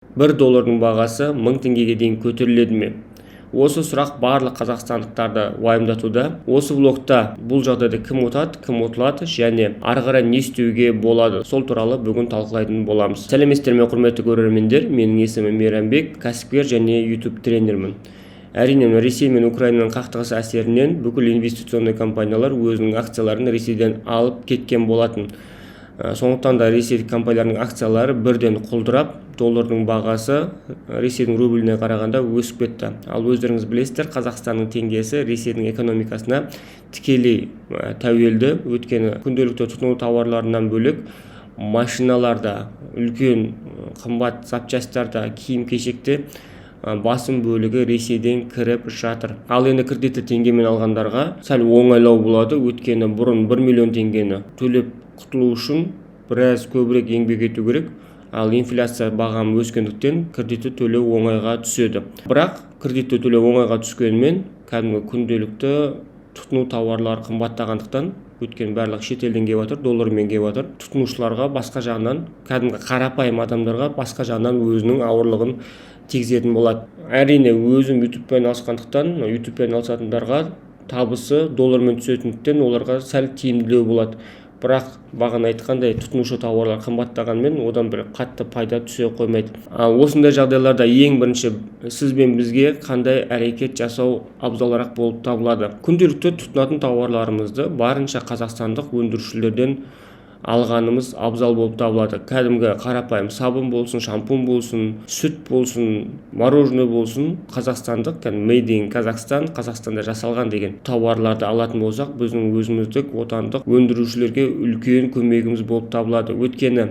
1 доллардың бағасы 1000 теңгеге дейін көтеріледі ме? Осы сұрақ барлық қазақстандықтарды уайымдатуда. Осы блогта бұл жағдайда кім ұтады, кім ұтылады және ары қарай не істеуге болады, сол туралы бүгін талқылайтын боламыз. Сәлеметсіздер ме, құрметті көрермендер? Менің есімім Мейрамбек, кәсіпкер және YouTube тренермін. Әрине, Ресей мен Украинаның қақтығысы әсерінен бүкіл инвестиционный компаниялар өзінің акцияларын Ресейден алып кеткен болатын. Сондықтан да Ресей компанияларының акциялары бірден құлдырап, доллардың бағасы Ресейдің рубліне қарағанда өсіп кетті. Ал өздеріңіз білесіздер, Қазақстанның теңгесі Ресейдің экономикасына тікелей тәуелді. Өйткені күнделікті тұтыну тауарларынан бөлек машиналарда, үлкен қымбат запчастарда, киім-кешекте басым бөлігі Ресейден кіріп жатыр. Ал енді кредитті теңгемен алғандарға сәл оңайлау болады. Өйткені бұрын 1 миллион теңгені төлеп құтылу үшін біраз көбірек еңбек ету керек. Ал инфляция бағамы өскендіктен кредитті төлеу оңайға түседі. Бірақ кредитті төлеу оңайға түскенімен кәдімгі күнделікті тұтыну тауарлар қымбаттағандықтан, өткен барлық шетелден келіп жатыр, доллармен келіп жатыр. Тұтынушыларға басқа жағынан, кәдімгі қарапайым адамдарға басқа жағынан өзінің ауырлығын тигізетін болады. Әрине, өзім YouTube'пен алысқандықтан, YouTube'пен алысатындарға табысы доллармен түсетіндіктен оларға сәл тиімділеу болады. Бірақ бағана айтқандай, тұтынушы тауарлар қымбаттағанмен одан бір қатты пайда түсе қоймайды. Ал осындай жағдайларда ең бірінші сіз бен бізге қандай әрекет жасау абзалырақ болып табылады? Күнделікті тұтынатын тауарларымызды барынша қазақстандық өндірушілерден алғанымыз абзал болып табылады. Кәдімгі қарапайым сабын болсын, шампунь болсын, сүт болсын, мороженое болсын, қазақстандық, made in Қазақстан, Қазақстанда жасалған деген тауарларды алатын болсақ, біздің өзіміздік отандық өндірушілерге үлкен көмегіміз болып табылады. Өйткені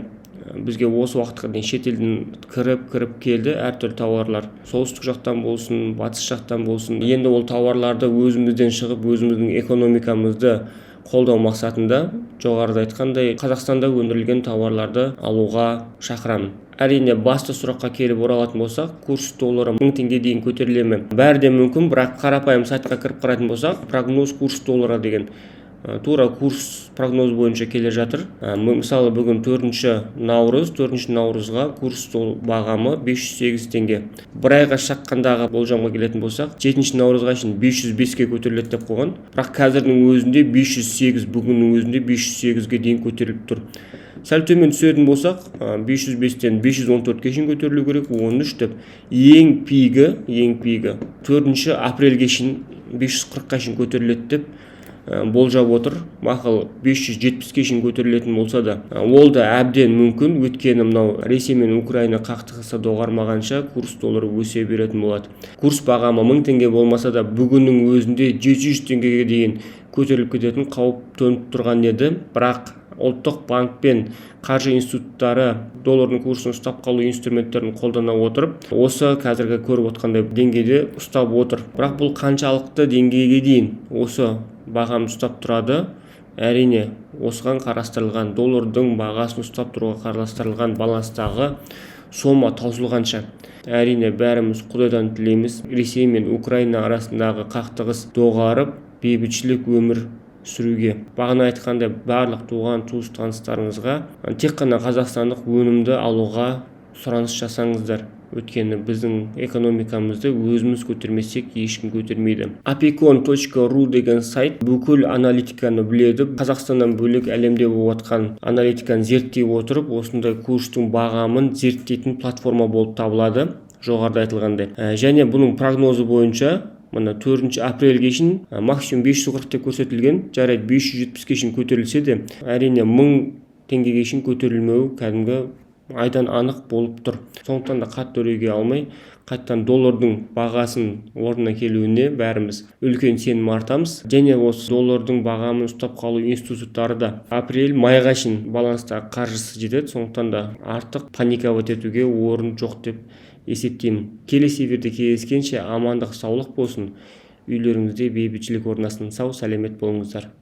бізге осы уақытқа дейін шетелден кіріп келді әртүрлі тауарлар. Солтүстік жақтан болсын, батыс жақтан болсын. Енді ол тауарларды өзімізден шығып, өзіміздің экономикамызды қолдау мақсатында, жоғарыда айтқандай, Қазақстанда өндірілген тауарларды алуға шақырамын. Әрине, басты сұраққа келіп оралатын болсақ, курс доллары 1000 теңге дейін көтеріле ме? Бәрі де мүмкін, бірақ қарапайым сайтқа кіріп қарайтын болсақ, прогноз курс доллара деген тура курс прогноз бойынша келе жатыр. Мысалы, бүгін 4 наурызға курс бағамы 508 теңге. Бір айға шаққандағы болжамға келетін болсақ, 7 наурызға шейін 505-ке көтеріледі деп қойған. Бірақ қазірдің өзінде 508, бүгіннің өзінде 508-ге дейін көтеріліп тұр. Сәл төмен түсетін болсақ, 505-тен 514-ке шейін көтерілу керек, 13 деп. Ең пигі 4 апрельге шейін 540-қа шейін көтеріледі деп болжап отыр. Мақұл 570-ке шейін көтерілетін болса да, ол да әбден мүмкін. Өйткені мынау Ресей мен Украина қақтығысы доғармағанша курс доллары өсе беретін болады. Курс бағамы 1000 теңге болмаса да, бүгіннің өзінде 700 теңгеге дейін көтеріліп кететін қауіп төніп тұрған еді. Бірақ ұлттық банк пен қаржы институттары доллардың курсын ұстап қалу инструменттерін қолдана отырып, осы қазіргі көріп отқандай деңгейде ұстап отыр. Бірақ бұл қаншалықты деңгейге дейін осы бағамды ұстап тұрады? Әрине, осыған қарастырылған доллардың бағасын ұстап тұруға қарастырылған баланстағы сома таусылғанша. Әрине, бәріміз Құдайдан тілейміз, Ресей мен Украина арасындағы қақтығыс доғарып, бейбітшілік өмір сүруге. Бағана айтқандай, барлық туған туыс таныстарыңызға тек қана қазақстандық өнімді алуға сұраныс жасаңыздар. Өйткені біздің экономикамызды өзіміз көтермесек, ешкім көтермейді. Apicon.ru деген сайт бүкіл аналитиканы біледі. Қазақстаннан бөлек әлемде болып жатқан аналитиканы зерттей отырып, осындай курстың бағамын зерттейтін платформа болып табылады, жоғарыда айтылғандай. Және бұның прогнозы бойынша мына 4 апрельге шейін максимум 540 деп көрсетілген. Жарайды, 570-ке шейін көтерілсе де, әрине 1000 теңгеге шейін көтерілмеу кәдімгі айдан анық болып тұр. Сондықтан да қатты үрейге алмай, қайттан доллардың бағасын орнына келуіне бәріміз үлкен сенім артамыз. Және осы доллардың бағамын ұстап қалу институттары да апрель-майға шейін баланстағы қаржысы жетеді. Сондықтан да артық паникават етуге орын жоқ деп есептеймін. Келесі эфирде кездескенше амандық, саулық болсын. Үйлеріңізде бейбітшілік орнасын. Сау, сәлемет болыңыздар.